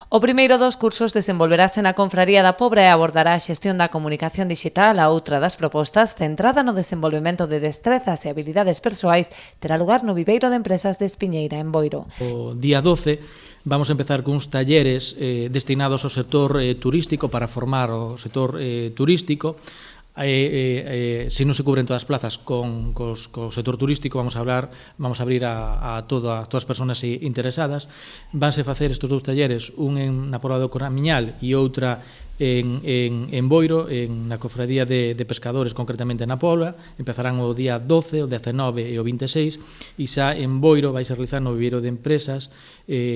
O primeiro dos cursos desenvolverase na Confraría da Pobra e abordará a xestión da comunicación digital. A outra das propostas, centrada no desenvolvemento de destrezas e habilidades persoais, terá lugar no Viveiro de Empresas de Espiñeira, en Boiro. O día 12 vamos a empezar cuns talleres destinados ao sector turístico para formar o sector turístico. Se non se cubren todas as plazas co sector turístico, vamos a abrir a todas as persoas interesadas. Vanse facer estes dous talleres, un na Póvoa do Coramiñal e outra en Boiro, na Cofradía de Pescadores, concretamente na Póvoa. Empezarán o día 12, o 19 e o 26, e xa en Boiro vai se realizar no Viveiro de Empresas,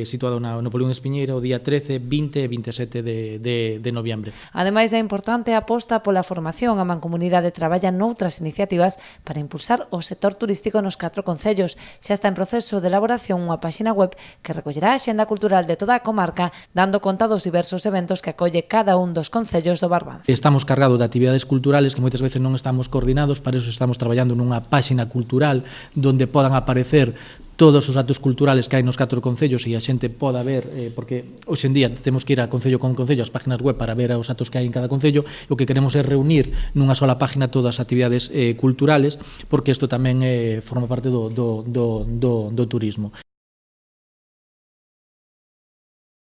situado no Polígono de Espiñeira, o día 13, 20 e 27 de noviembre. Ademais da importante aposta pola formación, a Mancomunidade traballa noutras iniciativas para impulsar o sector turístico nos 4 concellos. Xa está en proceso de elaboración unha páxina web que recollerá a axenda cultural de toda a comarca, dando conta dos diversos eventos que acolle cada un dos concellos do Barbanza. Estamos cargados de actividades culturales que moitas veces non estamos coordinados, para iso estamos traballando nunha páxina cultural onde podan aparecer todos os actos culturales que hai nos 4 concellos e a xente poda ver, porque hoxe en día temos que ir a concello con concello, as páginas web para ver os actos que hai en cada concello. O que queremos é reunir nunha sola página todas as actividades culturales, porque isto tamén forma parte do turismo.